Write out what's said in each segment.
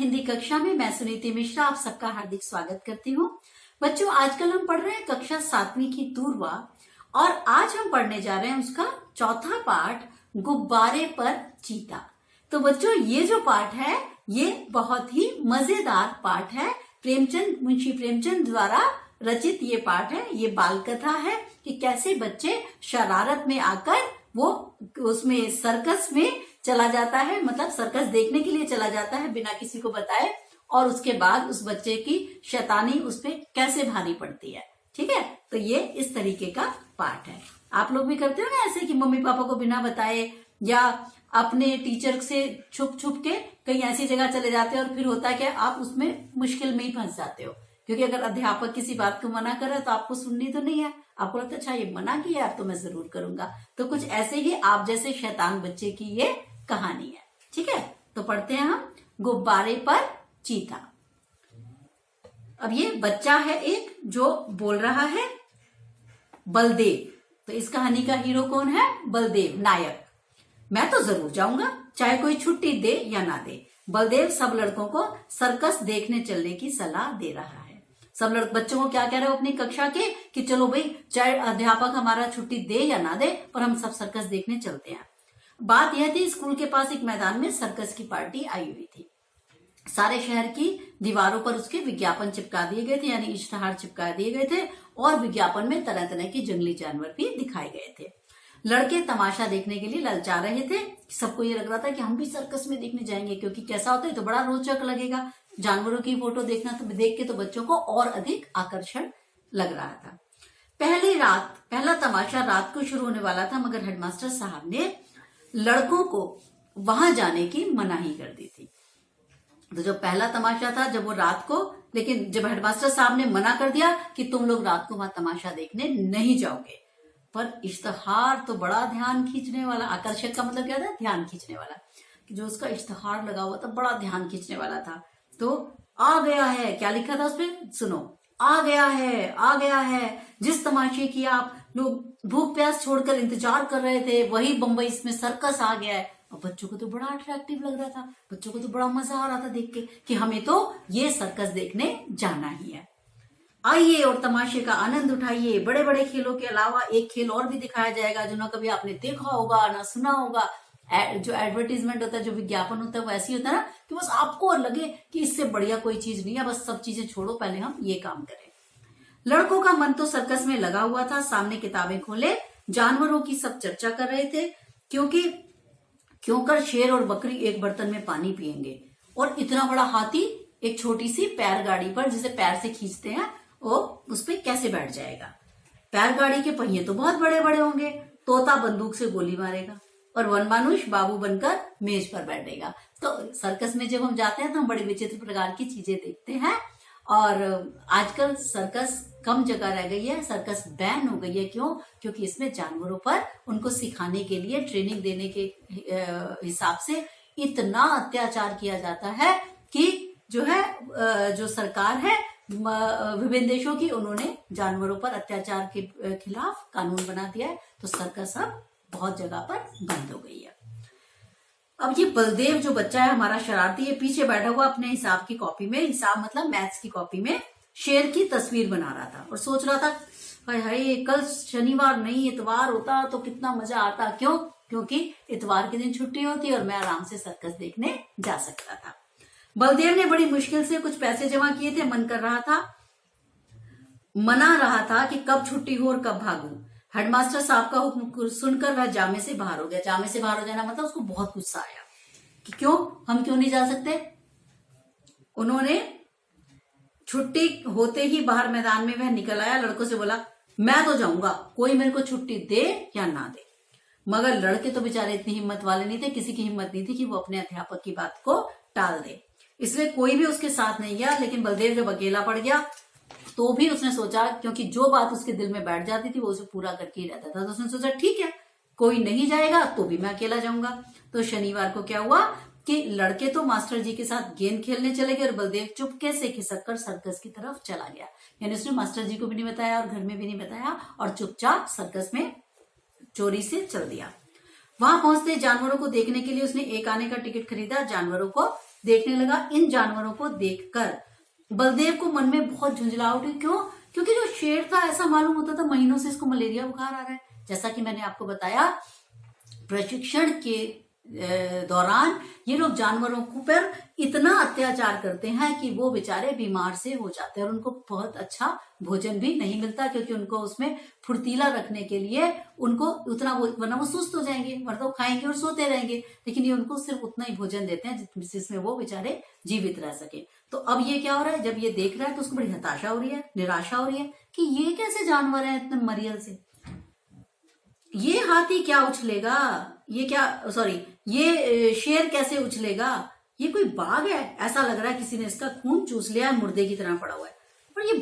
हिंदी कक्षा में मैं सुनीति मिश्रा आप सबका हार्दिक स्वागत करती हूँ। बच्चों, आजकल हम पढ़ रहे हैं कक्षा 7वीं की दूरवा और आज हम पढ़ने जा रहे हैं उसका चौथा पाठ, गुब्बारे पर चीता। तो बच्चों, ये जो पाठ है ये बहुत ही मजेदार पाठ है। मुंशी प्रेमचंद द्वारा रचित ये पाठ है। ये बाल कथा है कि कैसे बच्चे शरारत में आकर वो उसमें सर्कस में चला जाता है, मतलब सर्कस देखने के लिए चला जाता है बिना किसी को बताए, और उसके बाद उस बच्चे की शैतानी उस पे कैसे भारी पड़ती है। ठीक है, तो ये इस तरीके का पाठ है। आप लोग भी करते हो ना ऐसे कि मम्मी पापा को बिना बताए या अपने टीचर से छुप छुप के कहीं ऐसी जगह चले जाते हो और फिर होता है कि आप उसमें मुश्किल में ही फंस जाते हो, क्योंकि अगर अध्यापक किसी बात को मना करे तो आपको सुननी तो नहीं है, आपको लगता है अच्छा ये मना किया तो मैं जरूर करूंगा। तो कुछ ऐसे ही आप जैसे शैतान बच्चे की ये कहानी है। ठीक है, तो पढ़ते हैं हम गुब्बारे पर चीता। अब ये बच्चा है एक जो बोल रहा है बलदेव। तो इस कहानी का हीरो कौन है? बलदेव, नायक। मैं तो जरूर जाऊंगा, चाहे कोई छुट्टी दे या ना दे। बलदेव सब लड़कों को सर्कस देखने चलने की सलाह दे रहा है। सब बच्चों को क्या कह रहे हो अपनी कक्षा के कि चलो भाई, चाहे अध्यापक हमारा छुट्टी दे या ना दे, पर हम सब सर्कस देखने चलते हैं। बात यह थी, स्कूल के पास एक मैदान में सर्कस की पार्टी आई हुई थी। सारे शहर की दीवारों पर उसके विज्ञापन चिपका दिए गए थे, यानी इश्तहार चिपका दिए गए थे, और विज्ञापन में तरह तरह के जंगली जानवर भी दिखाए गए थे। लड़के तमाशा देखने के लिए ललचा रहे थे। सबको ये लग रहा था कि हम भी सर्कस में देखने जाएंगे, क्योंकि कैसा होता है तो बड़ा रोचक लगेगा। जानवरों की फोटो देखना तो देख के तो बच्चों को और अधिक आकर्षण लग रहा था। पहला तमाशा रात को शुरू होने वाला था, मगर हेडमास्टर साहब ने लड़कों को वहां जाने की मनाही कर दी थी। तो जो पहला तमाशा था जब वो रात को, लेकिन जब हेडमास्टर साहब ने मना कर दिया कि तुम लोग रात को वहां तमाशा देखने नहीं जाओगे, पर इश्तहार तो बड़ा ध्यान खींचने वाला, आकर्षक का मतलब क्या था? ध्यान खींचने वाला। कि जो उसका इश्तहार लगा हुआ था बड़ा ध्यान खींचने वाला था। तो आ गया है, क्या लिखा था उसपे? सुनो, आ गया है, जिस तमाशे की आप लोग भूख प्यास छोड़कर इंतजार कर रहे थे, वही बम्बई इसमें सर्कस आ गया है। और बच्चों को तो बड़ा अट्रैक्टिव लग रहा था, बच्चों को तो बड़ा मजा आ रहा था देख के कि हमें तो ये सर्कस देखने जाना ही है। आइए और तमाशे का आनंद उठाइए। बड़े बड़े खेलों के अलावा एक खेल और भी दिखाया जाएगा जो ना कभी आपने देखा होगा ना सुना होगा। जो एडवर्टीजमेंट होता है, जो विज्ञापन होता है, वो ऐसी होता है ना कि बस आपको लगे कि इससे बढ़िया कोई चीज नहीं है, बस सब चीजें छोड़ो, पहले हम ये काम करें। लड़कों का मन तो सर्कस में लगा हुआ था। सामने किताबें खोले जानवरों की सब चर्चा कर रहे थे, क्योंकि शेर और बकरी एक बर्तन में पानी पिएंगे, और इतना बड़ा हाथी एक छोटी सी पैर गाड़ी पर, जिसे पैर से खींचते हैं, वो उस पर कैसे बैठ जाएगा? पैर गाड़ी के पहिए तो बहुत बड़े बड़े होंगे। तोता बंदूक से गोली मारेगा और वनमानुष बाबू बनकर मेज पर बैठेगा। तो सर्कस में जब हम जाते हैं तो हम बड़ी विचित्र प्रकार की चीजें देखते हैं। और आजकल सर्कस कम जगह रह गई है, सर्कस बैन हो गई है। क्यों? क्योंकि इसमें जानवरों पर उनको सिखाने के लिए, ट्रेनिंग देने के हिसाब से इतना अत्याचार किया जाता है कि जो सरकार है विभिन्न देशों की, उन्होंने जानवरों पर अत्याचार के खिलाफ कानून बना दिया है। तो सर्कस अब बहुत जगह पर बंद हो गई है। अब ये बलदेव जो बच्चा है हमारा शरारती, ये पीछे बैठा हुआ अपने हिसाब की कॉपी में, हिसाब मतलब मैथ्स की कॉपी में, शेर की तस्वीर बना रहा था और सोच रहा था हाय हाय, कल शनिवार नहीं इतवार होता तो कितना मजा आता। क्यों? क्योंकि इतवार के दिन छुट्टी होती और मैं आराम से सर्कस देखने जा सकता था। बलदेव ने बड़ी मुश्किल से कुछ पैसे जमा किए थे। मना रहा था कि कब छुट्टी हो और कब भागूं। हेडमास्टर साहब का हुक्म सुनकर वह जामे से बाहर हो गया। जामे से बाहर हो जाना मतलब उसको बहुत गुस्सा आया कि क्यों, हम क्यों नहीं जा सकते। उन्होंने छुट्टी होते ही बाहर मैदान में वह निकल आया। लड़कों से बोला, मैं तो जाऊंगा, कोई मेरे को छुट्टी दे या ना दे। मगर लड़के तो बेचारे इतनी हिम्मत वाले नहीं थे, किसी की हिम्मत नहीं थी कि वो अपने अध्यापक की बात को टाल दे, इसलिए कोई भी उसके साथ नहीं गया। लेकिन बलदेव जब अकेला पड़ गया तो भी उसने सोचा, क्योंकि जो बात उसके दिल में बैठ जाती थी वो उसे पूरा करके ही रहता था, तो उसने सोचा ठीक है, कोई नहीं जाएगा तो भी मैं अकेला जाऊंगा। तो शनिवार को क्या हुआ कि लड़के तो मास्टर जी के साथ गेंद खेलने चले गए और बलदेव चुपके से खिसक कर सर्कस की तरफ चला गया। यानी उसने मास्टर जी को भी नहीं बताया और घर में भी नहीं बताया और चुपचाप सर्कस में चोरी से चल दिया। वहां पहुंचते जानवरों को देखने के लिए उसने एक आने का टिकट खरीदा। जानवरों को देखने लगा। इन जानवरों को देखकर बलदेव को मन में बहुत झुंझलाहट हुई। क्यों? क्योंकि जो शेर था ऐसा मालूम होता था महीनों से इसको मलेरिया बुखार आ रहा है। जैसा कि मैंने आपको बताया, प्रशिक्षण के दौरान ये लोग जानवरों पर इतना अत्याचार करते हैं कि वो बेचारे बीमार से हो जाते हैं और उनको बहुत अच्छा भोजन भी नहीं मिलता, क्योंकि उनको उसमें फुर्तीला रखने के लिए उनको उतना, वरना वो सुस्त हो जाएंगे, वरना वो खाएंगे और सोते रहेंगे। लेकिन ये उनको सिर्फ उतना ही भोजन देते हैं जिसमें वो बेचारे जीवित रह सके। तो अब ये क्या हो रहा है, जब ये देख रहा है तो उसको बड़ी हताशा हो रही है, निराशा हो रही है कि ये कैसे जानवर है इतने मरियल से, ये हाथी क्या उछलेगा, ये शेर कैसे उछलेगा, ये कोई बाघ है, ऐसा लग रहा है किसी ने इसका खून चूस लिया है, मुर्दे की तरह पड़ा हुआ है। और ये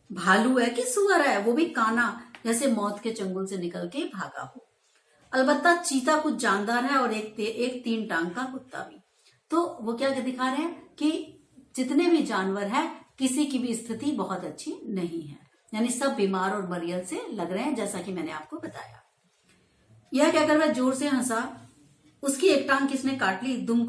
भालू है कि सुअर है, वो भी काना, जैसे मौत के चंगुल से निकल के भागा हो। अलबत्ता चीता कुछ जानदार है और एक 3 टांग का कुत्ता भी। तो वो क्या दिखा रहे हैं कि जितने भी जानवर हैं किसी की भी स्थिति बहुत अच्छी नहीं है, यानी सब बीमार और मरियल से लग रहे हैं, जैसा कि मैंने आपको बताया। यह क्या कर रहा है, जोर से हंसा, उसकी एक टांग किसने काट ली, दुम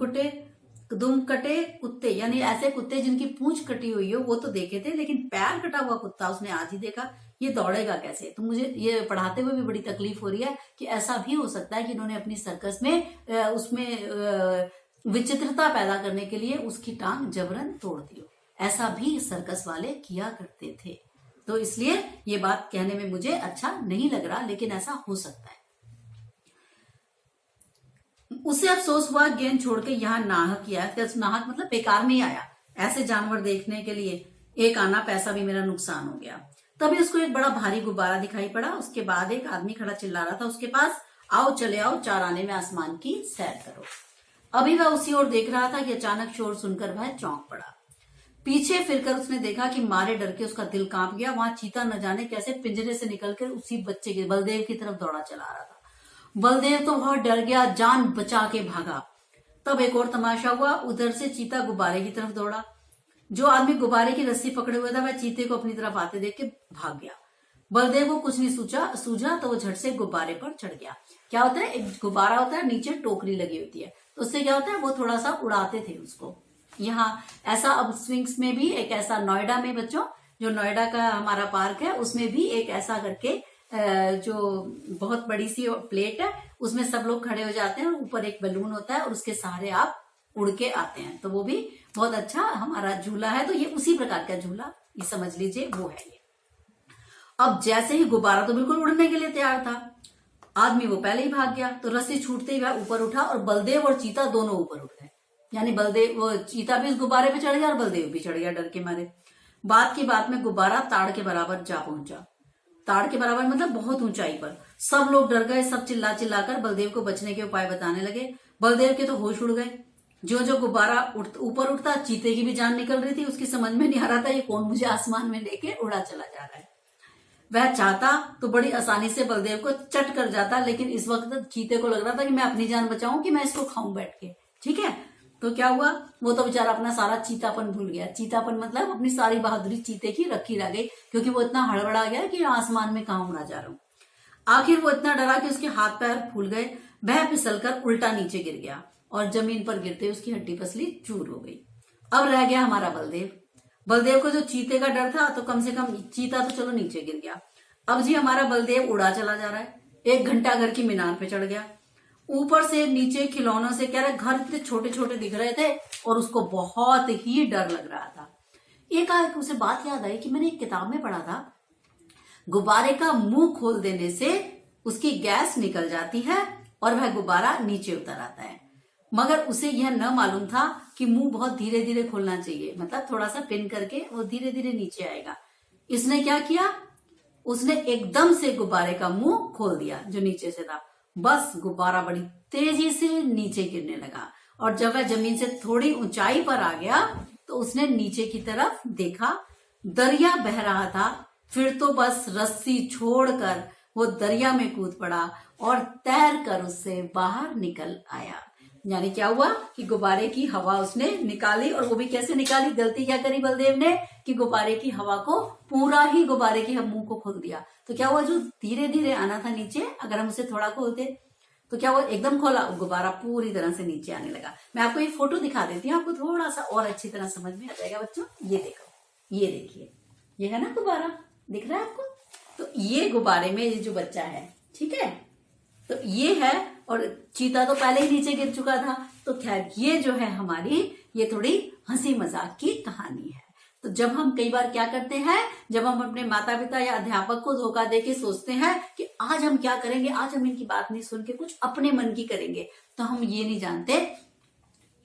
कटे कुत्ते, यानी ऐसे कुत्ते जिनकी पूंछ कटी हुई हो वो तो देखे थे, लेकिन पैर कटा हुआ कुत्ता उसने आज ही देखा, ये दौड़ेगा कैसे। तो मुझे ये पढ़ाते हुए भी बड़ी तकलीफ हो रही है कि ऐसा भी हो सकता है कि इन्होंने अपनी सर्कस में उसमें विचित्रता पैदा करने के लिए उसकी टांग जबरन तोड़ दी हो। ऐसा भी सर्कस वाले किया करते थे। तो इसलिए ये बात कहने में मुझे अच्छा नहीं लग रहा, लेकिन ऐसा हो सकता है। उसे अफसोस हुआ, गेंद छोड़ के यहाँ नाहक किया। नाहक मतलब बेकार में ही आया, ऐसे जानवर देखने के लिए एक आना पैसा भी मेरा नुकसान हो गया। तभी उसको एक बड़ा भारी गुब्बारा दिखाई पड़ा। उसके बाद एक आदमी खड़ा चिल्ला रहा था उसके पास, आओ चले आओ 4 आने में आसमान की सैर करो। अभी वह उसी ओर देख रहा था कि अचानक शोर सुनकर वह चौंक पड़ा। पीछे फिरकर उसने देखा कि मारे डर के उसका दिल कांप गया। वहां चीता न जाने कैसे पिंजरे से निकलकर उसी बच्चे के बलदेव की तरफ दौड़ा चला रहा था। बलदेव तो बहुत डर गया, जान बचा के भागा। तब एक और तमाशा हुआ, उधर से चीता गुब्बारे की तरफ दौड़ा। जो आदमी गुब्बारे की रस्सी पकड़े हुए था वह चीते को अपनी तरफ आते देख के भाग गया। बलदेव को कुछ नहीं सूझा तो वो झट से गुब्बारे पर चढ़ गया। क्या होता है, एक गुब्बारा होता है, नीचे टोकरी लगी होती है, तो उससे क्या होता है, वो थोड़ा सा उड़ाते थे उसको। यहाँ ऐसा अब स्विंग्स में भी एक ऐसा, नोएडा में बच्चों, जो नोएडा का हमारा पार्क है उसमें भी एक ऐसा करके जो बहुत बड़ी सी प्लेट है उसमें सब लोग खड़े हो जाते हैं और ऊपर एक बैलून होता है और उसके सहारे आप उड़ के आते हैं। तो वो भी बहुत अच्छा हमारा झूला है। तो ये उसी प्रकार का झूला, ये समझ लीजिए वो है ये। अब जैसे ही गुब्बारा तो बिल्कुल उड़ने के लिए तैयार था, आदमी वो पहले ही भाग गया। तो रस्सी छूटते ही वह ऊपर उठा और बलदेव और चीता दोनों ऊपर उठ गए। यानी बलदेव, वो चीता भी उस गुब्बारे पे चढ़ गया और बलदेव भी चढ़ गया डर के मारे। बात की बात में गुब्बारा ताड़ के बराबर जा पहुंचा। ताड़ के बराबर मतलब बहुत ऊंचाई पर। सब लोग डर गए, सब चिल्ला चिल्लाकर बलदेव को बचने के उपाय बताने लगे। बलदेव के तो होश उड़ गए। जो जो गुब्बारा ऊपर उठता, चीते की भी जान निकल रही थी। उसकी समझ में नहीं आ रहा था ये कौन मुझे आसमान में लेके उड़ा चला जा रहा है। वह चाहता तो बड़ी आसानी से बलदेव को चट कर जाता, लेकिन इस वक्त चीते को लग रहा था कि मैं अपनी जान बचाऊं कि मैं इसको खाऊं बैठ के। ठीक है, तो क्या हुआ, वो तो बेचारा अपना सारा चीतापन भूल गया। चीतापन मतलब अपनी सारी बहादुरी चीते की रखी रह गई, क्योंकि वो इतना हड़बड़ा गया कि आसमान में कहां उड़ा जा रहा हूं। आखिर वो इतना डरा कि उसके हाथ पैर फूल गए। वह फिसलकर उल्टा नीचे गिर गया और जमीन पर गिरते उसकी हड्डी पसली चूर हो गई। अब रह गया हमारा बलदेव। बलदेव को जो चीते का डर था, तो कम से कम चीता तो चलो नीचे गिर गया, अब जी हमारा बलदेव उड़ा चला जा रहा है। 1 घंटा घर की मीनार पे चढ़ गया। ऊपर से नीचे खिलौनों से, कह रहे घर इतने छोटे छोटे दिख रहे थे और उसको बहुत ही डर लग रहा था। एक उसे बात याद आई कि मैंने एक किताब में पढ़ा था, गुब्बारे का मुंह खोल देने से उसकी गैस निकल जाती है और वह गुब्बारा नीचे उतर आता है। मगर उसे यह न मालूम था कि मुंह बहुत धीरे धीरे खोलना चाहिए, मतलब थोड़ा सा पिन करके वो धीरे धीरे नीचे आएगा। इसने क्या किया, उसने एकदम से गुब्बारे का मुंह खोल दिया जो नीचे से था। बस गुब्बारा बड़ी तेजी से नीचे गिरने लगा और जब वह जमीन से थोड़ी ऊंचाई पर आ गया तो उसने नीचे की तरफ देखा, दरिया बह रहा था। फिर तो बस रस्सी छोड़कर वो दरिया में कूद पड़ा और तैर कर उससे बाहर निकल आया। यानी क्या हुआ कि गुब्बारे की हवा उसने निकाली, और वो भी कैसे निकाली, गलती क्या करी बलदेव ने कि गुब्बारे की हवा को, पूरा ही गुब्बारे के मुंह को खोल दिया। तो क्या हुआ, जो धीरे धीरे आना था नीचे, अगर हम उसे थोड़ा खोलते तो क्या वो एकदम खोला, गुब्बारा पूरी तरह से नीचे आने लगा। मैं आपको ये फोटो दिखा देती हूँ, आपको थोड़ा सा और अच्छी तरह समझ में आ जाएगा बच्चों। ये देखो, ये देखिए, ये है ना गुब्बारा, दिख रहा है आपको? तो ये गुब्बारे में ये जो बच्चा है, ठीक है, तो ये है, और चीता तो पहले ही नीचे गिर चुका था। तो खैर ये जो है हमारी, ये थोड़ी हंसी मजाक की कहानी है। तो जब हम कई बार क्या करते हैं, जब हम अपने माता पिता या अध्यापक को धोखा देके सोचते हैं कि आज हम क्या करेंगे, आज हम इनकी बात नहीं सुन के कुछ अपने मन की करेंगे, तो हम ये नहीं जानते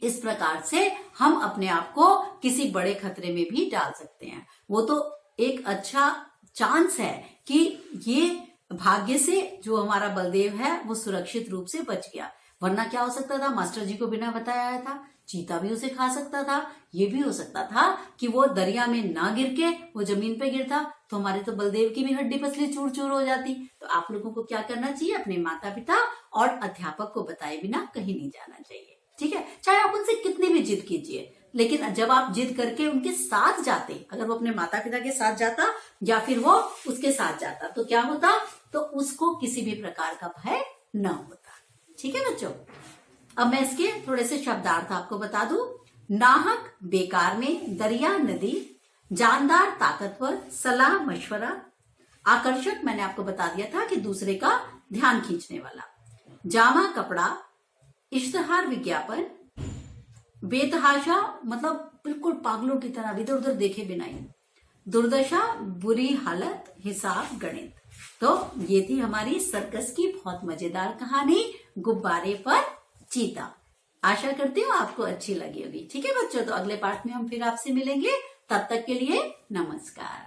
इस प्रकार से हम अपने आप को किसी बड़े खतरे में भी डाल सकते हैं। वो तो एक अच्छा चांस है कि ये भाग्य से जो हमारा बलदेव है वो सुरक्षित रूप से बच गया, वरना क्या हो सकता था, मास्टर जी को बिना बताया आया था, चीता भी उसे खा सकता था। ये भी हो सकता था कि वो दरिया में ना गिर के वो जमीन पे गिरता तो हमारे तो बलदेव की भी हड्डी पसली चूर चूर हो जाती। तो आप लोगों को क्या करना चाहिए, अपने माता पिता और अध्यापक को बताए बिना कहीं नहीं जाना चाहिए, ठीक है। चाहे आप उनसे कितनी भी जिद कीजिए, लेकिन जब आप जिद करके उनके साथ जाते, अगर वो अपने माता पिता के साथ जाता या फिर वो उसके साथ जाता, तो क्या होता, तो उसको किसी भी प्रकार का भय न होता, ठीक है बच्चों। अब मैं इसके थोड़े से शब्दार्थ आपको बता दूं। नाहक बेकार में, दरिया नदी, जानदार ताकतवर, सलाह मशवरा, आकर्षक मैंने आपको बता दिया था कि दूसरे का ध्यान खींचने वाला, जामा कपड़ा, इश्तहार विज्ञापन, बेतहाशा मतलब बिल्कुल पागलों की तरह इधर उधर देखे बिना ही, दुर्दशा बुरी हालत, हिसाब गणित। तो ये थी हमारी सर्कस की बहुत मजेदार कहानी गुब्बारे पर चीता। आशा करती हूँ आपको अच्छी लगी होगी, ठीक है बच्चों। तो अगले पार्ट में हम फिर आपसे मिलेंगे, तब तक के लिए नमस्कार।